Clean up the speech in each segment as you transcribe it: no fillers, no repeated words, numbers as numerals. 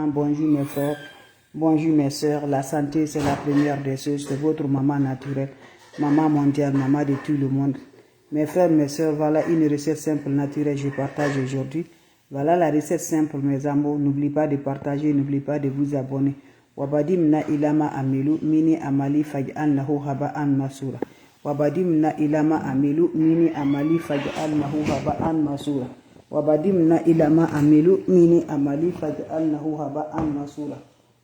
Bonjour mes frères, bonjour mes soeurs. La santé, c'est la première des choses. C'est votre maman naturelle, maman mondiale, maman de tout le monde. Mes frères, mes soeurs, voilà une recette simple, naturelle, je partage aujourd'hui. Voilà la recette simple, mes amours. N'oublie pas de partager, n'oublie pas de vous abonner. Wabadimna ilama amilu, mini amali faj'al nahu haba'an masura. Wabadimna ilama amilu, mini amali faj'al nahu haba'an masura. Wabadimna ilama amilu mini amali faj'alnahu haba'an masura.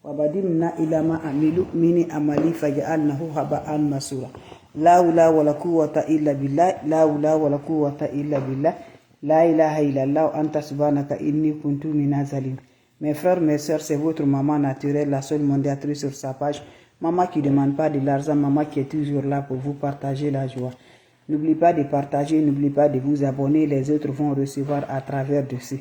Wabadimna ilama amilu mini amali faj'alnahu haba'an masura. La hawla wala quwwata illa billah. La hawla wala quwwata illa billah. La ilaha illallah anta subhanaka inni kuntu minaz zalimin. Mes frères, mes soeurs, c'est votre maman naturelle, la seule mondiatrice sur sa page. Maman qui ne demande pas de l'argent, maman qui est toujours là pour vous partager la joie. N'oubliez pas de partager, n'oubliez pas de vous abonner, les autres vont recevoir à travers de ce.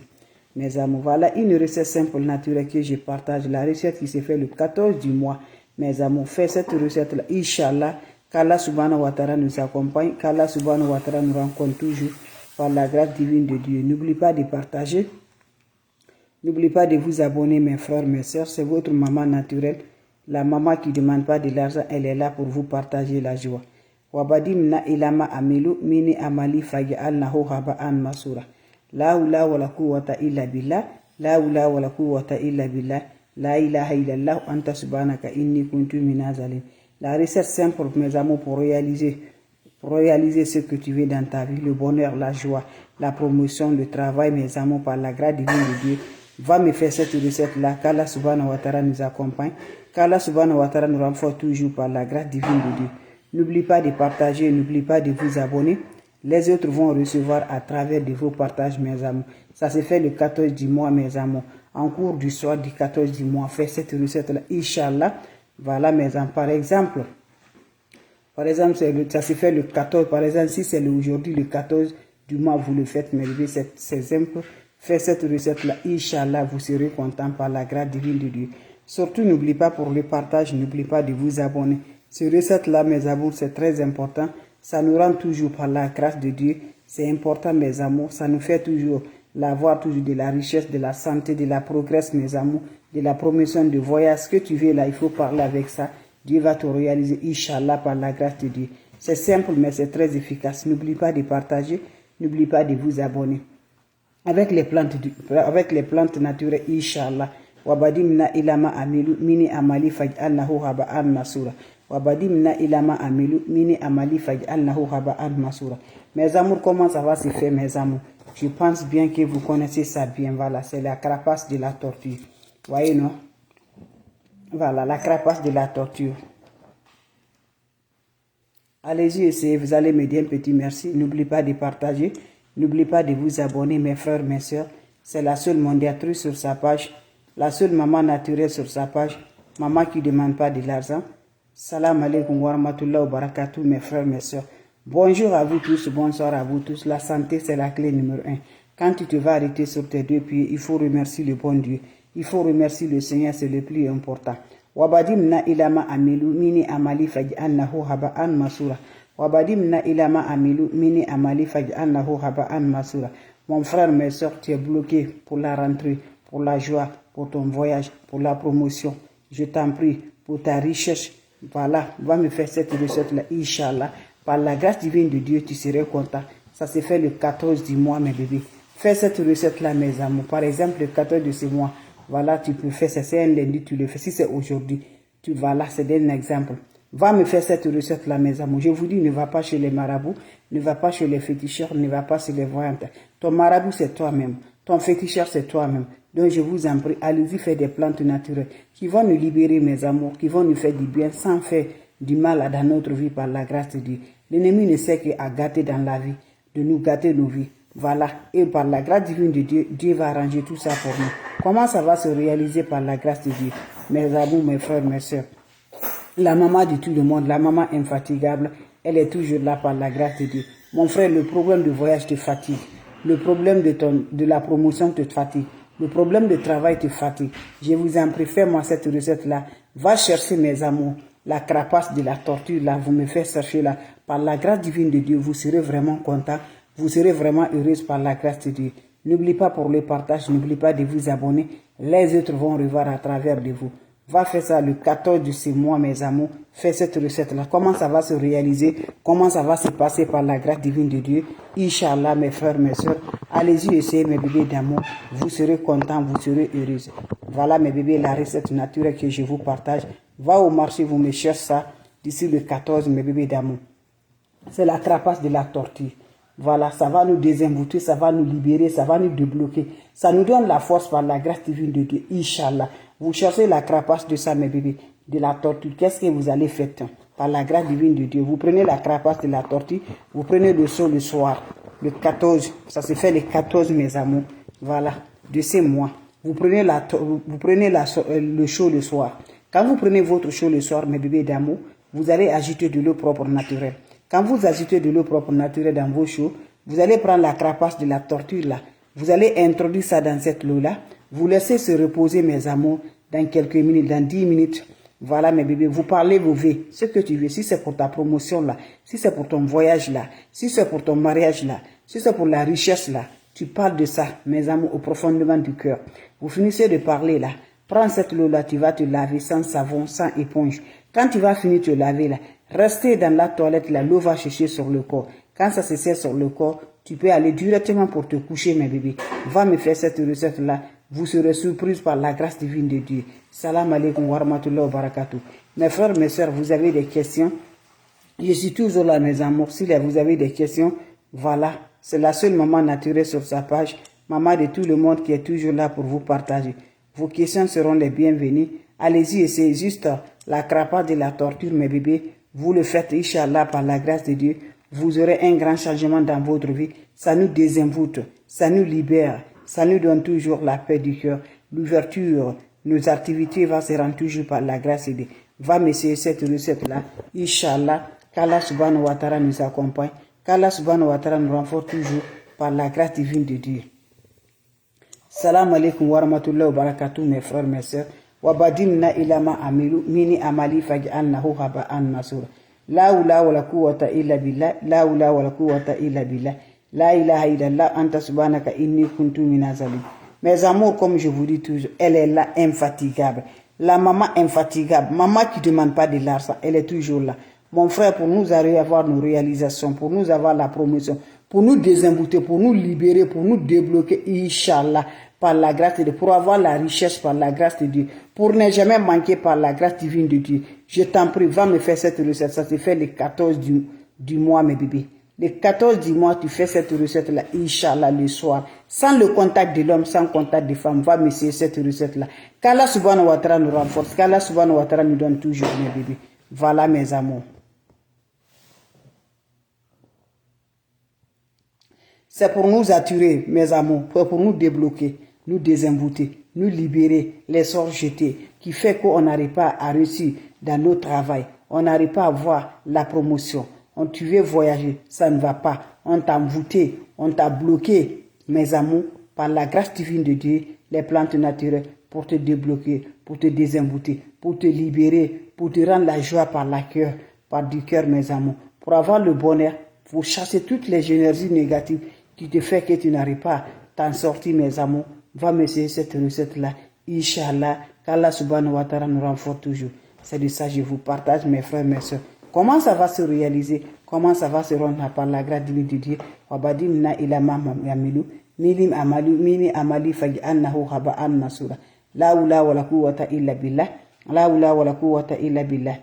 Mes amours, voilà une recette simple, naturelle que je partage. La recette qui se fait le 14 du mois. Mes amours, faites cette recette-là, Inch'Allah, qu'Allah subhanahu wa ta'ala nous accompagne, qu'Allah subhanahu wa ta'ala nous rencontre toujours par la grâce divine de Dieu. N'oubliez pas de partager, n'oubliez pas de vous abonner, mes frères, mes soeurs. C'est votre maman naturelle, la maman qui ne demande pas de l'argent, elle est là pour vous partager la joie. Wabadimna ilama amilu mini amali faj'alnahu haba'an masura. La hawla wala quwwata illa billah. La hawla wala quwwata illa billah. La ilaha illallah anta subhanaka inni kuntu minaz zalimin. La recette simple, mes amours, pour réaliser ce que tu veux dans ta vie, le bonheur, la joie, la promotion, le travail, mes amours, par la grâce divine de Dieu. Va me faire cette recette-là, qu'Allah subhanahu wa ta'ala nous accompagne, qu'Allah subhanahu wa ta'ala nous renforce toujours par la grâce divine de Dieu. N'oublie pas de partager, n'oublie pas de vous abonner. Les autres vont recevoir à travers de vos partages, mes amours. Ça se fait le 14 du mois, mes amours. En cours du soir du 14 du mois, faites cette recette-là, Inch'Allah. Voilà, mes amours. Par exemple, ça se fait le 14. Par exemple, si c'est aujourd'hui le 14 du mois, vous le faites, mais c'est simple. Faites cette recette-là, Inch'Allah, vous serez content par la grâce divine de Dieu. Surtout, n'oubliez pas pour le partage, n'oubliez pas de vous abonner. Cette recette-là, mes amours, c'est très important. Ça nous rend toujours par la grâce de Dieu. C'est important, mes amours. Ça nous fait toujours l'avoir toujours de la richesse, de la santé, de la progresse, mes amours, de la promotion de voyage. Ce que tu veux là, il faut parler avec ça. Dieu va te réaliser, Inch'Allah, par la grâce de Dieu. C'est simple, mais c'est très efficace. N'oublie pas de partager. N'oublie pas de vous abonner. Avec les plantes naturelles, Inch'Allah. Wabadimna ilama amilu mini amali faj'alnahu haba'an masura. Wabadimna ilama amilu mini amali faj'alnahu haba'an masura. Mes amours, comment ça va se faire, mes amours? Je pense bien que vous connaissez ça bien. Voilà, c'est la carapace de la tortue. Voyez, non? Voilà, la carapace de la tortue. Allez-y, essayez, vous allez me dire un petit merci. N'oubliez pas de partager. N'oubliez pas de vous abonner, mes frères, mes soeurs. C'est la seule mondiatrice sur sa page. La seule maman naturelle sur sa page. Maman qui ne demande pas de l'argent. Salam alaikum wa rahmatullahi wa barakatuh, mes frères, mes soeurs. Bonjour à vous tous, bonsoir à vous tous. La santé, c'est la clé numéro 1. Quand tu te vas arrêter sur tes deux pieds, il faut remercier le bon Dieu. Il faut remercier le Seigneur, c'est le plus important. Wabadimna ilama amilu mini amali faj'alnahu haba'an masura. Wabadimna ilama amilu mini amali faj'alnahu haba'an masura. Mon frère, mes soeurs, tu es bloqué pour la rentrée, pour la joie, pour ton voyage, pour la promotion. Je t'en prie, pour ta richesse. Voilà, va me faire cette recette-là, Inch'Allah. Par la grâce divine de Dieu, tu serais content. Ça se fait le 14 du mois, mes bébés. Fais cette recette-là, mes amours. Par exemple, le 14 de ce mois, voilà, tu peux faire, c'est un lundi, tu le fais. Si c'est aujourd'hui, voilà, c'est un exemple. Va me faire cette recette-là, mes amours. Je vous dis, ne va pas chez les marabouts, ne va pas chez les féticheurs, ne va pas chez les voyantes. Ton marabout, c'est toi-même. Ton féticheur, c'est toi-même. Donc, je vous en prie, allez-y faire des plantes naturelles qui vont nous libérer, mes amours, qui vont nous faire du bien sans faire du mal dans notre vie par la grâce de Dieu. L'ennemi ne sait qu'à gâter dans la vie, de nous gâter nos vies. Voilà. Et par la grâce divine de Dieu, Dieu va arranger tout ça pour nous. Comment ça va se réaliser par la grâce de Dieu? Mes amours, mes frères, mes soeurs. La maman de tout le monde, la maman infatigable, elle est toujours là par la grâce de Dieu. Mon frère, le problème de voyage te fatigue. Le problème de la promotion te fatigue. Le problème de travail te fatigue. Je vous en prie, fais-moi cette recette-là. Va chercher, mes amours, la carapace de la tortue, là, vous me faites chercher là. Par la grâce divine de Dieu, vous serez vraiment content. Vous serez vraiment heureuse par la grâce de Dieu. N'oubliez pas pour le partage, n'oubliez pas de vous abonner. Les autres vont revoir à travers de vous. Va faire ça le 14 de ce mois, mes amours. Fais cette recette-là. Comment ça va se réaliser? Comment ça va se passer par la grâce divine de Dieu? Inch'Allah, mes frères, mes soeurs. Allez-y, essayez, mes bébés d'amour. Vous serez contents, vous serez heureux. Voilà, mes bébés, la recette naturelle que je vous partage. Va au marché, vous me cherchez ça. D'ici le 14, mes bébés d'amour. C'est la carapace de la tortue. Voilà, ça va nous désenvoûter, ça va nous libérer, ça va nous débloquer. Ça nous donne la force par la grâce divine de Dieu. Inch'Allah. Vous cherchez la carapace de ça, mes bébés, de la tortue. Qu'est-ce que vous allez faire par la grâce divine de Dieu? Vous prenez la carapace de la tortue, vous prenez le seau le soir, le 14. Ça se fait le 14, mes amours. Voilà, de ces mois. Vous prenez, le chaud le soir. Quand vous prenez votre chaud le soir, mes bébés d'amour, vous allez agiter de l'eau propre naturelle. Quand vous agitez de l'eau propre naturelle dans vos chauds, vous allez prendre la carapace de la tortue là. Vous allez introduire ça dans cette eau-là. Vous laissez se reposer, mes amours, dans quelques minutes, dans 10 minutes. Voilà, mes bébés, vous parlez vos vœux, ce que tu veux. Si c'est pour ta promotion là, si c'est pour ton voyage là, si c'est pour ton mariage là, si c'est pour la richesse là, tu parles de ça, mes amours, au profondément du cœur. Vous finissez de parler là. Prends cette eau-là, tu vas te laver sans savon, sans éponge. Quand tu vas finir de te laver là, restez dans la toilette là, l'eau va sécher sur le corps. Quand ça se sert sur le corps, tu peux aller directement pour te coucher, mes bébés. Va me faire cette recette là. Vous serez surpris par la grâce divine de Dieu. Salam alaikum wa rahmatullahi wa barakatuh. Mes frères, mes soeurs, vous avez des questions? Je suis toujours là, mes amours. Si vous avez des questions, voilà. C'est la seule maman naturelle sur sa page. Maman de tout le monde qui est toujours là pour vous partager. Vos questions seront les bienvenues. Allez-y, essayez juste la carapace de la torture, mes bébés. Vous le faites, Inch'Allah, par la grâce de Dieu. Vous aurez un grand changement dans votre vie. Ça nous désenvoûte, ça nous libère. Ça nous donne toujours la paix du cœur, l'ouverture. Nos activités vont se rendre toujours par la grâce de Dieu. Va m'essayer cette recette-là. Inch'Allah, qu'Allah subhanahu wa ta'ala nous accompagne. Qu'Allah subhanahu wa ta'ala nous renforce toujours par la grâce divine de Dieu. Salam alaikum wa rahmatullahi wa barakatuh, mes frères, mes sœurs. Wa badimna ilama amilu mini amali faj'alnahu haba'an masura. La hawla wa la quwwata illa billah. La hawla wa la quwwata illa billah. La ilaha illallah anta subhanaka inni kuntu minaz zalimin. Mes amours, comme je vous dis toujours, elle est là, infatigable. La maman infatigable, maman qui ne demande pas de l'argent, elle est toujours là. Mon frère, pour nous arriver à avoir nos réalisations, pour nous avoir la promotion, pour nous désembouter, pour nous libérer, pour nous débloquer, Inch'Allah, par la grâce de Dieu, pour avoir la richesse par la grâce de Dieu, pour ne jamais manquer par la grâce divine de Dieu. Je t'en prie, va me faire cette recette. Ça se fait le 14 du mois, mes bébés. Le 14 du mois, tu fais cette recette-là, Inch'Allah, le soir. Sans le contact de l'homme, sans contact des femmes, va m'essayer cette recette-là. Qu'Allah subhanahu wa ta'ala nous renforce, qu'Allah subhanahu wa ta'ala nous donne toujours, mes bébés. Voilà, mes amours. C'est pour nous attirer, mes amours, pour nous débloquer, nous désembouter, nous libérer les sorts jetés, qui fait qu'on n'arrive pas à réussir dans notre travail. On n'arrive pas à voir la promotion. Tu veux voyager, ça ne va pas. On t'a envoûté, on t'a bloqué, mes amours, par la grâce divine de Dieu, les plantes naturelles, pour te débloquer, pour te désembouter, pour te libérer, pour te rendre la joie par du cœur, mes amours. Pour avoir le bonheur, pour chasser toutes les énergies négatives qui te font que tu n'arrives pas à t'en sortir, mes amours. Va m'essayer cette recette-là. Inch'Allah, qu'Allah subhanahu wa ta'ala nous renforce toujours. C'est de ça que je vous partage, mes frères, mes soeurs. Comment ça va se réaliser? Comment ça va se rendre par la grâce divine de Dieu? Wabadimna ilama yamilu milim amalu mini amali faj'alnahu haba'an masura. La hawla wa la quwwata illa billah. La hawla wa la quwwata illa billah.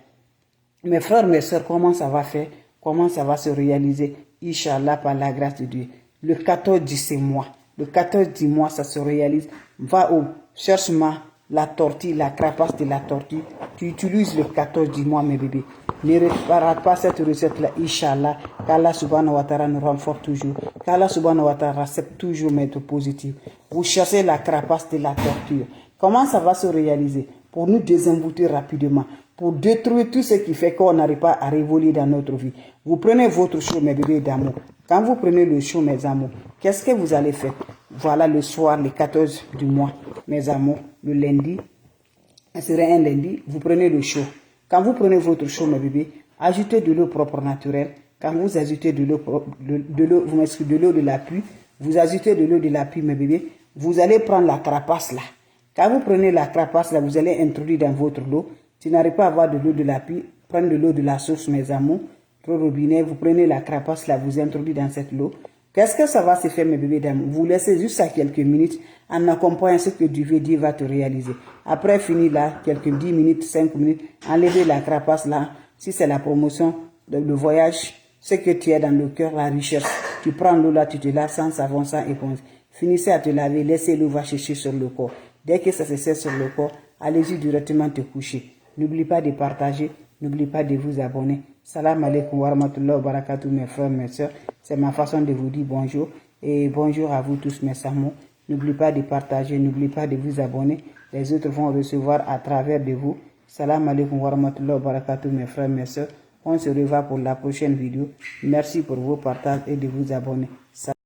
Mes frères, mes sœurs, comment ça va faire? Comment ça va se réaliser? Inch'Allah, par la grâce de Dieu. Le 14 de ce mois. Le 14 du mois, ça se réalise. Va au cherche-moi la tortue, la carapace de la tortue. Tu utilises le 14 du mois, mes bébés. Ne rate pas cette recette-là, Inch'Allah. Qu'Allah subhanahu wa ta'ala nous renforce toujours. Qu'Allah subhanahu wa ta'ala accepte toujours mettre positif. Vous cherchez la carapace de la tortue. Comment ça va se réaliser? Pour nous désembouter rapidement. Pour détruire tout ce qui fait qu'on n'arrive pas à révoluer dans notre vie. Vous prenez votre chaud, mes bébés d'amour. Quand vous prenez le chaud, mes amours, qu'est-ce que vous allez faire? Voilà le soir, le 14 du mois, mes amours, le lundi. Ce serait un lundi, vous prenez le chaud. Quand vous prenez votre chaud, mes bébés, ajoutez de l'eau propre naturelle. Quand vous ajoutez de l'eau de la pluie, vous ajoutez de l'eau de la pluie, mes bébés, vous allez prendre la carapace là. Quand vous prenez la crapace, là, vous allez introduire dans votre eau. Tu n'arrives pas à avoir de l'eau de la pluie, prendre de l'eau de la source, mes amours, au robinet, vous prenez la crapace, là, vous introduisez dans cette eau. Qu'est-ce que ça va se faire, mes bébés d'amour? Vous laissez juste à quelques minutes en accompagnant ce que Dieu va te réaliser. Après, fini là, quelques 10 minutes, 5 minutes, enlevez la crapace là. Si c'est la promotion, le voyage, ce que tu as dans le cœur, la richesse, tu prends l'eau là, tu te laves sans savon, sans éponge. Finissez à te laver, laissez l'eau va chercher sur le corps. Dès que ça se sert sur le corps, allez-y directement te coucher. N'oublie pas de partager, n'oublie pas de vous abonner. Salam alaikum wa rahmatullahi wa barakatuh, mes frères, mes soeurs. C'est ma façon de vous dire bonjour. Et bonjour à vous tous, mes amours. N'oubliez pas de partager, n'oubliez pas de vous abonner. Les autres vont recevoir à travers de vous. Salam alaikum wa rahmatullahi wa barakatuh, mes frères, mes soeurs. On se revoit pour la prochaine vidéo. Merci pour vos partages et de vous abonner.